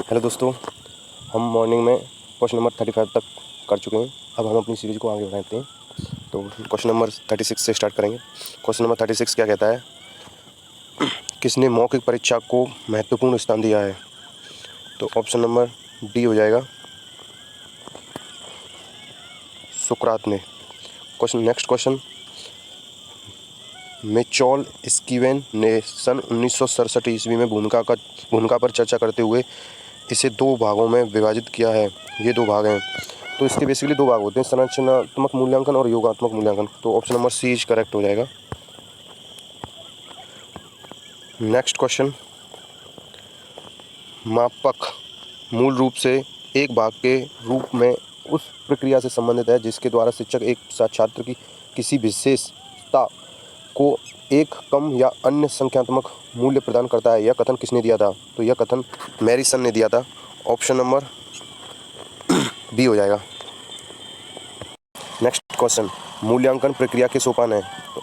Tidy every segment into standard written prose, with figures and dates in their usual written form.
Hello दोस्तों, हम morning में क्वेश्चन नंबर 35 तक कर चुके हैं। अब हम अपनी सीरीज़ को आगे बढ़ाते हैं। तो क्वेश्चन नंबर 36 से स्टार्ट करेंगे। क्वेश्चन नंबर 36 क्या कहता है? किसने मौखिक परीक्षा को महत्वपूर्ण स्थान दिया है? तो ऑप्शन नंबर डी हो जाएगा, सुकरात ने। नेक्स्ट क्वेश्चन, मिचॉल स्कीवेन ने सन 1967 ईस्वी में भूमिका पर चर्चा करते हुए इसे दो भागों में विभाजित किया है। ये दो भाग हैं, तो इसके बेसिकली दो भाग होते हैं, संरचनात्मक मूल्यांकन और योगात्मक मूल्यांकन। तो option number C is correct हो जाएगा। नेक्स्ट क्वेश्चन, मापक मूल रूप से एक भाग के रूप में उस प्रक्रिया से संबंधित है जिसके द्वारा शिक्षक एक छात्र की किसी विशेषता को एक कम या अन्य संख्यात्मक मूल्य प्रदान करता है। यह कथन किसने दिया था? तो यह कथन मैरिसन ने दिया था। ऑप्शन नंबर बी हो जाएगा। नेक्स्ट क्वेश्चन, मूल्यांकन प्रक्रिया के सोपान है। तो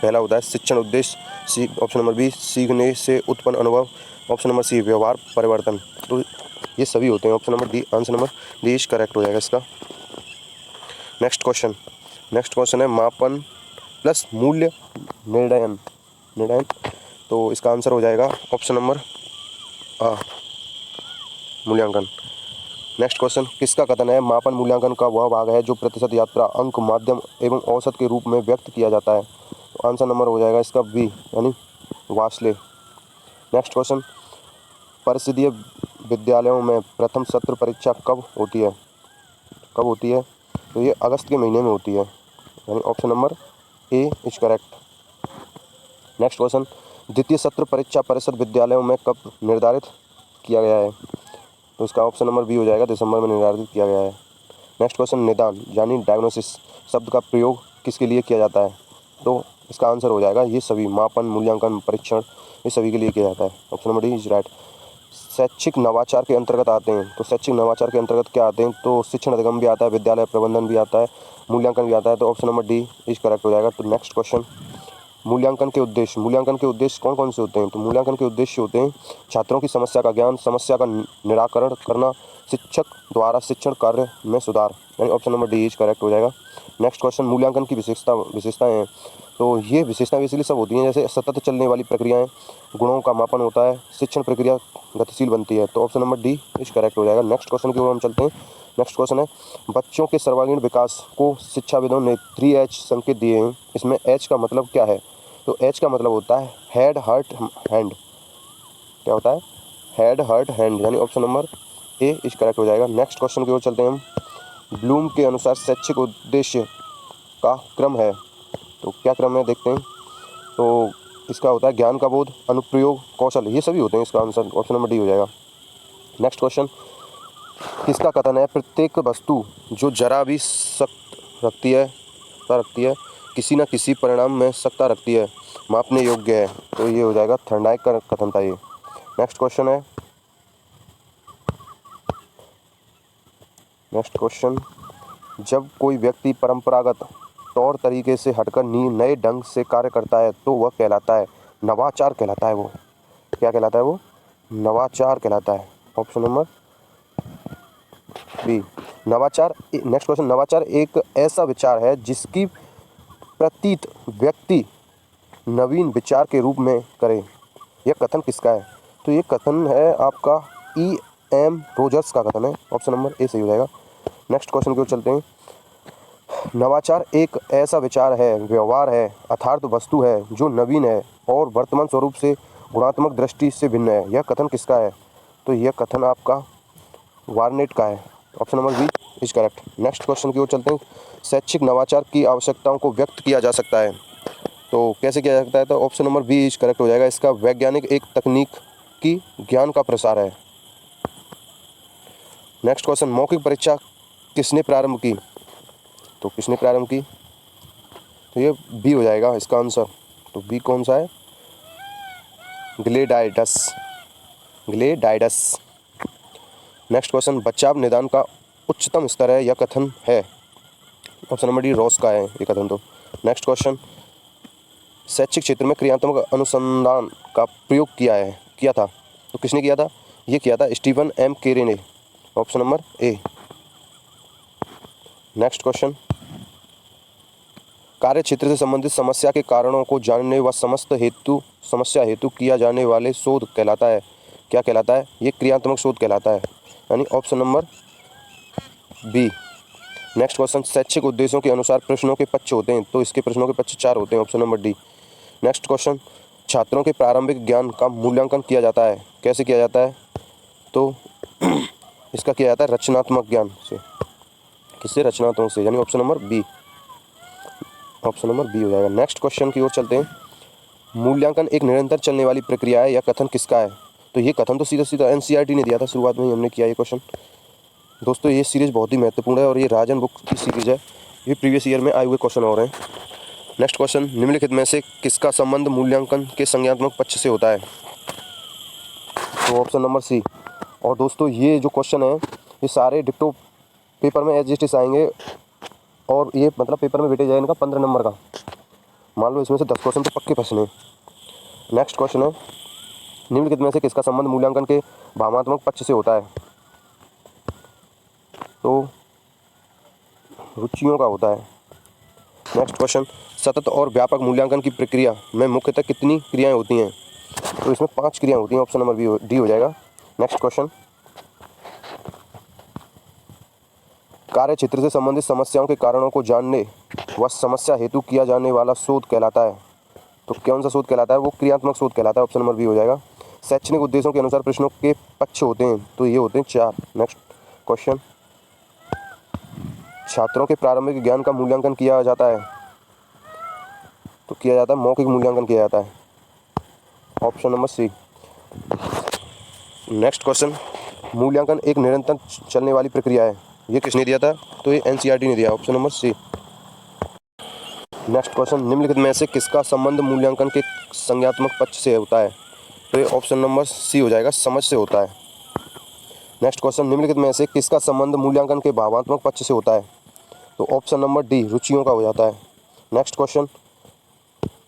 पहला होता है शिक्षण उद्देश्य, सी ऑप्शन नंबर बी सीखने से उत्पन्न अनुभव, ऑप्शन नंबर सी व्यवहार परिवर्तन। तो ये सभी होते हैं। Option number D, answer number D is correct हो जाएगा इसका। नेक्स्ट क्वेश्चन है मापन प्लस मूल्य निर्णयन। तो इसका आंसर हो जाएगा ऑप्शन नंबर आ, मूल्यांकन। नेक्स्ट क्वेश्चन, किसका कथन है मापन मूल्यांकन का वह भाग है जो प्रतिशत, यात्रा, अंक, माध्यम एवं औसत के रूप में व्यक्त किया जाता है? तो आंसर नंबर हो जाएगा इसका बी, यानी वासले। नेक्स्ट क्वेश्चन, परिषदीय विद्यालयों में प्रथम सत्र परीक्षा कब होती है? तो ये अगस्त के महीने में होती है, यानी option number A is correct. Next question, द्वितीय सत्र परीक्षा परिषद विद्यालयों में कब निर्धारित किया गया है? तो इसका ऑप्शन नंबर बी हो जाएगा, दिसंबर में निर्धारित किया गया है। नेक्स्ट क्वेश्चन, निदान यानी डायग्नोसिस शब्द का प्रयोग किसके लिए किया जाता है? तो इसका आंसर हो जाएगा ये सभी, मापन, मूल्यांकन, परीक्षण, ये सभी के लिए किया जाता है। Option number D is right. शैक्षिक नवाचार के अंतर्गत आते हैं। तो शैक्षिक नवाचार के अंतर्गत क्या आते हैं? तो शिक्षण अधिगम भी आता है, विद्यालय प्रबंधन भी आता है, मूल्यांकन भी आता है। तो option number D is correct हो जाएगा। तो नेक्स्ट क्वेश्चन, मूल्यांकन के उद्देश्य कौन कौन से होते हैं? तो मूल्यांकन के उद्देश्य होते हैं छात्रों की समस्या का ज्ञान, समस्या का निराकरण करना, शिक्षक द्वारा शिक्षण कार्य में सुधार, यानी option number D is correct हो जाएगा। नेक्स्ट क्वेश्चन, मूल्यांकन की विशेषताएं हैं। तो ये विशेषताएं बेसिकली सब होती हैं, जैसे सतत चलने वाली प्रक्रियाएं, गुणों का मापन होता है, शिक्षण प्रक्रिया गतिशील बनती है। तो option number D is correct हो जाएगा। नेक्स्ट क्वेश्चन की ओर हम चलते हैं। नेक्स्ट क्वेश्चन है, बच्चों के सर्वांगीण विकास को शिक्षाविदों ने 3H संकेत दिए हैं। इसमें H का मतलब क्या है? तो H का मतलब होता है हेड, हार्ट, हैंड। क्या होता है? हेड, हार्ट, हैंड, यानी option number A is correct हो जाएगा। नेक्स्ट क्वेश्चन की ओर चलते हैं हम। ब्लूम के अनुसार शैक्षिक उद्देश्य का क्रम है। तो क्या क्रम है देखते हैं। तो इसका होता है ज्ञान का बोध, अनुप्रयोग, कौशल, ये सभी होते हैं। इसका आंसर ऑप्शन नंबर डी हो जाएगा। नेक्स्ट क्वेश्चन, किसका कथन है प्रत्येक वस्तु जो जरा भी सख्त रखती है किसी न किसी परिणाम में सत्ता रखती है, मापने योग्य है? तो ये हो जाएगा थर्नाइक का कथन था ये। नेक्स्ट क्वेश्चन, जब कोई व्यक्ति परंपरागत तौर तरीके से हटकर नए ढंग से कार्य करता है तो वह कहलाता है नवाचार कहलाता है। वो क्या कहलाता है? वो नवाचार कहलाता है। ऑप्शन नंबर बी, नवाचार। नेक्स्ट क्वेश्चन, नवाचार एक ऐसा विचार है जिसकी प्रतीत व्यक्ति नवीन विचार के रूप में करे। यह कथन किसका है? तो ये कथन है आपका E.M. रोजर्स का कथन है। ऑप्शन नंबर ए सही हो जाएगा। नेक्स्ट क्वेश्चन की ओर चलते हैं। नवाचार एक ऐसा विचार है, व्यवहार है, अर्थात वस्तु है जो नवीन है और वर्तमान स्वरूप से गुणात्मक दृष्टि से भिन्न है। यह कथन किसका है? तो यह कथन आपका वार्नेट का है। Option number B is correct. Next question की ओर चलते हैं। शैक्षिक नवाचार की आवश्यकताओं को व्यक्त किया जा सकता है। तो कैसे किया जा सकता है? तो option number B is correct हो जाएगा। इसका वैज्ञानिक एक तकनीक की ज्ञान का प्रसार है। नेक्स्ट क्वेश्चन, मौखिक परीक्षा किसने प्रारंभ की? तो किसने प्रारंभ की? तो ये बी हो जाएगा इसका आंसर। तो बी कौन सा है? ग्लेडाइडस। नेक्स्ट क्वेश्चन, बचाव निदान का उच्चतम स्तर है, यह कथन है? ऑप्शन नंबर डी रॉस का है ये कथन। तो नेक्स्ट क्वेश्चन, शैक्षिक क्षेत्र में क्रियात्मक अनुसंधान का प्रयोग किया था। तो किसने किया था? ये किया था स्टीफन एम केरे ने, option number A. Next question, कार्य क्षेत्र से संबंधित समस्या के कारणों को जानने व समस्या हेतु किया जाने वाले शोध कहलाता है, क्या कहलाता है? ये क्रियात्मक शोध कहलाता है, यानी option number B. Next question, शैक्षिक उद्देश्यों के अनुसार प्रश्नों के पक्ष होते हैं, तो इसके प्रश्नों के पक्ष 4 होते हैं, option number D. Next question, छात्रों के प्रारंभिक ज्ञान का मूल्यांकन किया जाता है, कैसे किया जाता है? तो इसका किया जाता है रचनात्मक ज्ञान से, किससे? रचनात्मक से, यानी option number B, option number B हो जाएगा। नेक्स्ट क्वेश्चन की ओर चलते हैं, मूल्यांकन एक निरंतर चलने वाली प्रक्रिया है, या कथन किसका है? तो ये कथन तो सीधा सीधा एनसीईआरटी ने दिया था, शुरुआत में ही हमने किया ये क्वेश्चन। दोस्तों ये सीरीज़ बहुत ही महत्वपूर्ण है और ये राजन बुक की सीरीज़ है, ये प्रीवियस ईयर में आए हुए क्वेश्चन और हैं। नेक्स्ट क्वेश्चन, निम्नलिखित में से किसका संबंध मूल्यांकन के संज्ञानात्मक पक्ष से होता है? तो ऑप्शन नंबर सी। और दोस्तों ये जो क्वेश्चन है ये सारे डिक्टो पेपर में एज इट इज आएंगे, और ये मतलब पेपर में वेटेज है इनका 15 नंबर का। मान लो इसमें से 10 क्वेश्चन तो पक्के फंसने। नेक्स्ट क्वेश्चन है, निम्नलिखित में से किसका संबंध मूल्यांकन के भावनात्मक पक्ष से होता है? तो रुचियों का होता है। नेक्स्ट क्वेश्चन, सतत और व्यापक मूल्यांकन की प्रक्रिया में मुख्यतः कितनी क्रियाएं होती हैं? तो इसमें 5 क्रियाएं होती हैं, ऑप्शन नंबर डी हो जाएगा। नेक्स्ट क्वेश्चन, कार्य क्षेत्र से संबंधित समस्याओं के कारणों को जानने व समस्या हेतु किया जाने वाला शोध कहलाता है, तो कौन सा शोध कहलाता है? वो क्रियात्मक शोध कहलाता है, ऑप्शन नंबर बी हो जाएगा। शैक्षणिक उद्देश्यों के अनुसार प्रश्नों के पक्ष होते हैं, तो ये होते हैं 4। नेक्स्ट क्वेश्चन, छात्रों के प्रारंभिक ज्ञान का मूल्यांकन किया जाता है, तो किया जाता है मौखिक मूल्यांकन किया जाता है, option number C. Next question, मूल्यांकन एक निरंतर चलने वाली प्रक्रिया है, ये किसने दिया था? तो ये एनसीईआरटी ने दिया, option number C. Next question, निम्नलिखित में से किसका संबंध मूल्यांकन के संज्ञानात्मक पक्ष से होता है? तो ये ऑप्शन नंबर सी हो जाएगा, समझ से होता है। नेक्स्ट क्वेश्चन, निम्नलिखित में से किसका संबंध मूल्यांकन के भावात्मक पक्ष से होता है? तो ऑप्शन नंबर डी, रुचियों का हो जाता है। नेक्स्ट क्वेश्चन,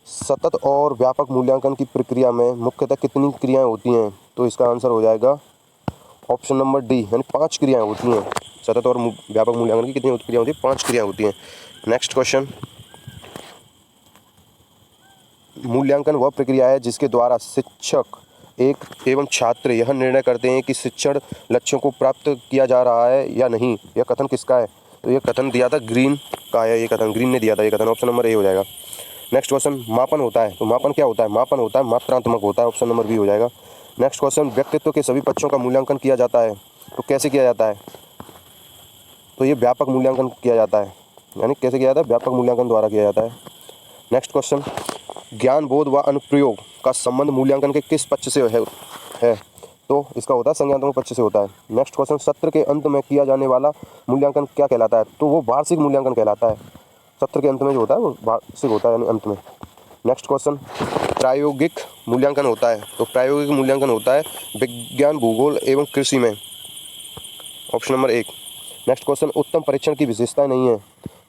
सतत और व्यापक मूल्यांकन की प्रक्रिया में मुख्यतः कितनी क्रियाएं होती हैं? तो इसका आंसर हो जाएगा ऑप्शन नंबर डी, यानी 5 क्रियाएं होती हैं। सतत और व्यापक मूल्यांकन की कितनी क्रियाएं होती हैं? 5 क्रियाएं होती हैं। नेक्स्ट क्वेश्चन, मूल्यांकन वह प्रक्रिया है जिसके द्वारा शिक्षक एक एवं छात्र यह निर्णय करते हैं कि शिक्षण लक्ष्यों को प्राप्त किया जा रहा है या नहीं। यह कथन किसका है? तो यह कथन दिया था ग्रीन का है, ये कथन ग्रीन ने दिया था, ये कथन ऑप्शन नंबर ए हो जाएगा। नेक्स्ट क्वेश्चन, मापन होता है, तो मापन क्या होता है? मापन होता है मात्रात्मक होता है, ऑप्शन नंबर बी हो जाएगा। नेक्स्ट क्वेश्चन, व्यक्तित्व के सभी पक्षों का मूल्यांकन किया जाता है, तो कैसे किया जाता है? तो ये व्यापक मूल्यांकन किया जाता है, यानी कैसे किया जाता है? व्यापक मूल्यांकन द्वारा किया जाता है। नेक्स्ट क्वेश्चन, ज्ञान बोध व अनुप्रयोग का संबंध मूल्यांकन के किस पक्ष से है? तो इसका होता है संज्ञानात्मक पक्ष से होता है। नेक्स्ट क्वेश्चन, सत्र के अंत में किया जाने वाला मूल्यांकन क्या कहलाता है? तो वो वार्षिक मूल्यांकन कहलाता है। सत्र के अंत में जो होता है वो वार्षिक होता है, यानी अंत में। नेक्स्ट क्वेश्चन, प्रायोगिक मूल्यांकन होता है, तो प्रायोगिक मूल्यांकन होता है विज्ञान, भूगोल एवं कृषि में, ऑप्शन नंबर 1। नेक्स्ट क्वेश्चन, उत्तम परीक्षण की विशेषताएं नहीं है,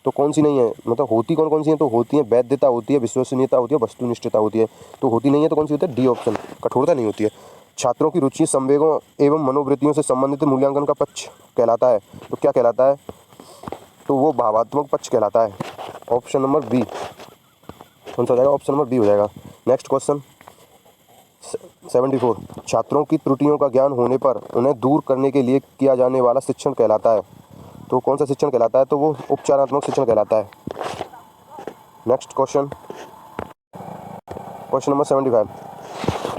तो कौन सी नहीं है? मतलब होती कौन कौन सी है? तो होती है वैधता होती है, विश्वसनीयता होती है, वस्तुनिष्ठता होती है। तो होती नहीं है तो कौन सी होती है? डी ऑप्शन, कठोरता नहीं होती है। छात्रों की रुचि, संवेगों एवं मनोवृत्तियों से संबंधित मूल्यांकन का पक्ष कहलाता है, तो क्या कहलाता है? तो वो भावात्मक पक्ष कहलाता है, ऑप्शन नंबर बी। कौन सा हो जाएगा? ऑप्शन नंबर बी हो जाएगा। नेक्स्ट क्वेश्चन 74, छात्रों की त्रुटियों का ज्ञान होने पर उन्हें दूर करने के लिए किया जाने वाला शिक्षण कहलाता है, तो कौन सा शिक्षण कहलाता है? तो वो उपचारात्मक शिक्षण कहलाता है। नेक्स्ट क्वेश्चन, क्वेश्चन नंबर 75,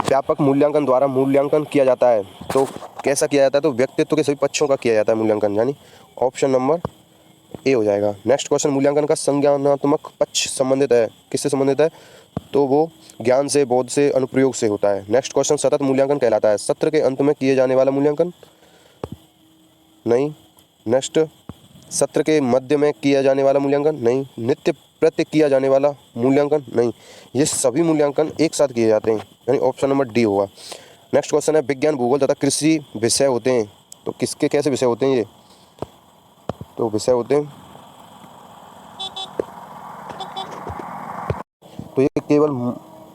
व्यापक मूल्यांकन द्वारा मूल्यांकन किया जाता है, तो कैसा किया जाता है? तो व्यक्तित्व के सभी पक्षों का किया जाता है मूल्यांकन, यानी ऑप्शन नंबर ए हो जाएगा। नेक्स्ट क्वेश्चन, मूल्यांकन का संज्ञानात्मक पक्ष संबंधित है, किससे संबंधित है? तो वो ज्ञान से, बोध से, अनुप्रयोग से होता है। नेक्स्ट क्वेश्चन, सतत मूल्यांकन कहलाता है सत्र के अंत में किए जाने वाला मूल्यांकन? नहीं। नेक्स्ट, सत्र के मध्य में किया जाने वाला मूल्यांकन? नहीं। नित्य प्रत्येक किया जाने वाला मूल्यांकन? नहीं। ये सभी मूल्यांकन एक साथ किए जाते हैं, यानी ऑप्शन नंबर डी होगा। नेक्स्ट क्वेश्चन है, विज्ञान, भूगोल तथा कृषि विषय होते हैं, तो किसके कैसे विषय होते हैं ये? तो विषय होते हैं, तो ये केवल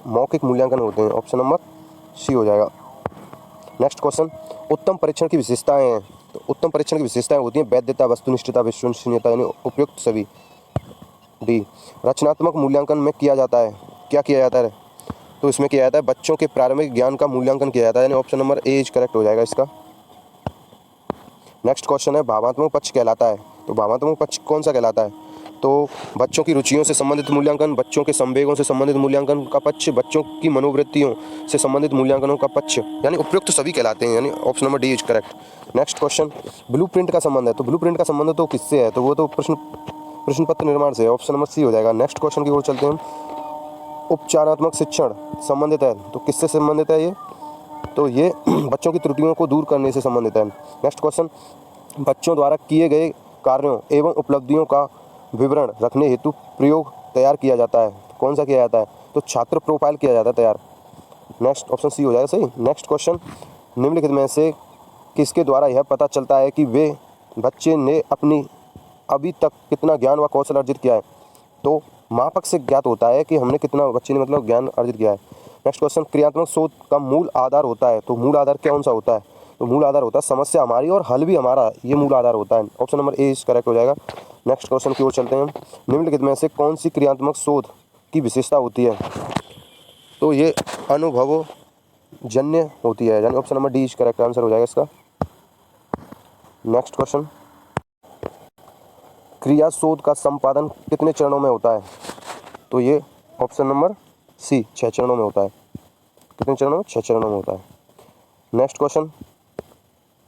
मौखिक मूल्यांकन होते हैं, ऑप्शन नंबर सी हो जाएगा। नेक्स्ट क्वेश्चन, उत्तम परीक्षण की विशेषताएं हैं। तो उत्तम परीक्षण की विशेषताएं होती हैं वैधता, वस्तुनिष्ठता, विश्वसनीयता यानी उपयुक्त सभी। डी, रचनात्मक मूल्यांकन में किया जाता है, क्या किया जाता है? तो इसमें किया जाता है बच्चों के प्रारंभिक ज्ञान का मूल्यांकन किया जाता है, यानी option number A is correct हो जाएगा इसका। नेक्स्ट क्वेश्चन है भावात्मक पक्ष कहलाता है। तो भावात्मक पक्ष कौन सा कहलाता है? तो बच्चों की रुचियों से संबंधित मूल्यांकन, बच्चों के संवेगों से संबंधित मूल्यांकन का पक्ष, बच्चों की मनोवृत्तियों से संबंधित मूल्यांकनों का पक्ष, यानी उपयुक्त सभी कहलाते हैं, यानी option number D is correct. Next question, blueprint का संबंध है। तो ब्लूप्रिंट का संबंध तो किससे है? तो वो तो प्रश्न पत्र निर्माण से है, ऑप्शन नंबर सी हो जाएगा। नेक्स्ट क्वेश्चन की ओर चलते हैं हम। उपचारात्मक शिक्षण संबंधित है, तो किससे संबंधित है ये? तो ये बच्चों की त्रुटियों को दूर करने से संबंधित है। नेक्स्ट क्वेश्चन, बच्चों द्वारा किए गए कार्यों एवं उपलब्धियों का विवरण रखने हेतु प्रयोग तैयार किया जाता है, कौन सा किया जाता है? तो छात्र प्रोफाइल किया जाता है तैयार। नेक्स्ट ऑप्शन सी हो जाएगा सही। नेक्स्ट क्वेश्चन, निम्नलिखित में से किसके द्वारा यह पता चलता है कि वे बच्चे ने अपनी अभी तक कितना ज्ञान व कौशल अर्जित किया है? तो मापक से ज्ञात होता है कि हमने कितना बच्चे ने मतलब ज्ञान अर्जित किया है। नेक्स्ट क्वेश्चन, क्रियात्मक शोध का मूल आधार होता है। तो मूल आधार कौन सा होता है? तो मूल आधार होता है समस्या हमारी और हल भी हमारा, ये मूल आधार होता है, option number A is correct हो जाएगा। नेक्स्ट क्वेश्चन की ओर चलते हैं हम। निम्नलिखित में से कौन सी क्रियात्मक शोध की विशेषता होती है? तो ये अनुभवजन्य होती है, यानी option number D is correct answer हो जाएगा इसका। नेक्स्ट क्वेश्चन, क्रिया शोध का संपादन कितने चरणों में होता है? तो ये ऑप्शन नंबर सी 6 चरणों में होता है। कितने चरणों में? 6 चरणों में होता है। नेक्स्ट क्वेश्चन,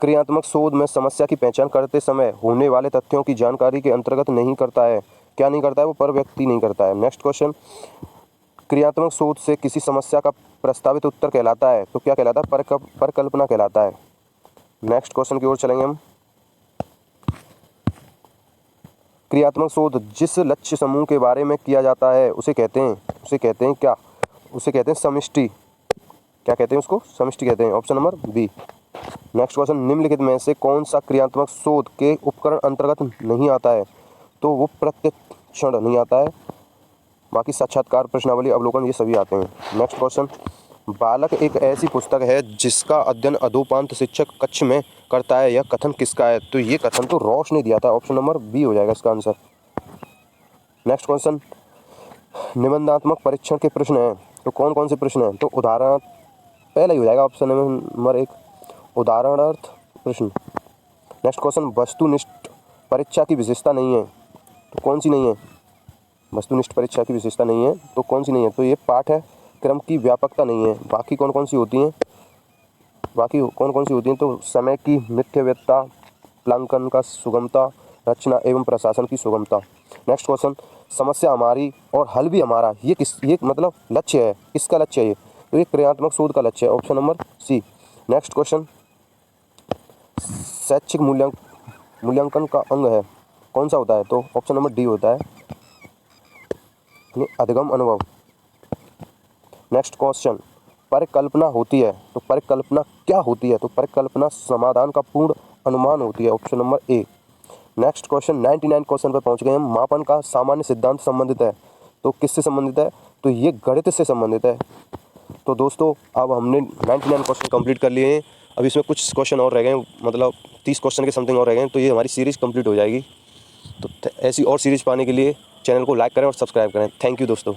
क्रियात्मक शोध में समस्या की पहचान करते समय होने वाले तथ्यों की जानकारी के अंतर्गत नहीं करता है, क्या नहीं करता है? वो पर व्यक्ति नहीं करता है। नेक्स्ट क्वेश्चन, क्रियात्मक शोध से किसी समस्या का प्रस्तावित उत्तर कहलाता है, तो क्या कहलाता है? परिकल्पना कहलाता है। नेक्स्ट क्वेश्चन की ओर चलेंगे हम। क्रियात्मक शोध जिस लक्ष्य समूह के बारे में किया जाता है उसे कहते हैं क्या? उसे कहते हैं समष्टि। क्या कहते हैं उसको? समष्टि कहते हैं, option number B. Next question, निम्नलिखित में से कौन सा क्रियात्मक शोध के उपकरण अंतर्गत नहीं आता है? तो वो प्रत्यक्षण नहीं आता है, बाकी साक्षात्कार, प्रश्नावली, अवलोकन ये सभी आते हैं। नेक्स्ट क्वेश्चन, बालक एक ऐसी पुस्तक है जिसका अध्ययन अधोपांत शिक्षक कक्ष में करता है, यह कथन किसका है? तो ये कथन तो रॉश ने दिया था, ऑप्शन नंबर बी हो जाएगा इसका आंसर। नेक्स्ट क्वेश्चन, निबंधात्मक परीक्षण के प्रश्न हैं, तो कौन कौन से प्रश्न हैं? तो उदाहरण पहला ही हो जाएगा, ऑप्शन नंबर 1 उदाहरणार्थ प्रश्न। नेक्स्ट क्वेश्चन, वस्तुनिष्ठ परीक्षा की विशेषता नहीं है, तो कौन सी नहीं है? वस्तुनिष्ठ परीक्षा की विशेषता नहीं है, तो कौन सी नहीं है? तो ये पाठ है क्रम की व्यापकता नहीं है। बाकी कौन कौन सी होती हैं? तो समय की मिथ्यवता, प्लांकन का सुगमता, रचना एवं प्रशासन की सुगमता। नेक्स्ट क्वेश्चन, समस्या हमारी और हल भी हमारा, ये मतलब लक्ष्य है, किसका लक्ष्य है ये? तो ये क्रियात्मक शोध का लक्ष्य है, option number C. Next question, शैक्षिक मूल्यांकन का अंग है, कौन सा होता है? तो ऑप्शन नंबर डी होता है, अधिगम अनुभव। नेक्स्ट क्वेश्चन, परिकल्पना होती है, तो परिकल्पना क्या होती है? तो परिकल्पना समाधान का पूर्ण अनुमान होती है, option number A. Next question, 99 question पर पहुंच गए हम। मापन का सामान्य सिद्धांत संबंधित है, तो किससे संबंधित है? तो ये गणित से संबंधित है। तो दोस्तों अब हमने 99 क्वेश्चन कंप्लीट कर लिए हैं, अब इसमें कुछ क्वेश्चन और रह गए, मतलब 30 क्वेश्चन के समथिंग और रह गए, तो ये हमारी सीरीज़ कंप्लीट हो जाएगी। तो ऐसी और सीरीज़ पाने के लिए चैनल को लाइक करें और सब्सक्राइब करें। थैंक यू दोस्तों।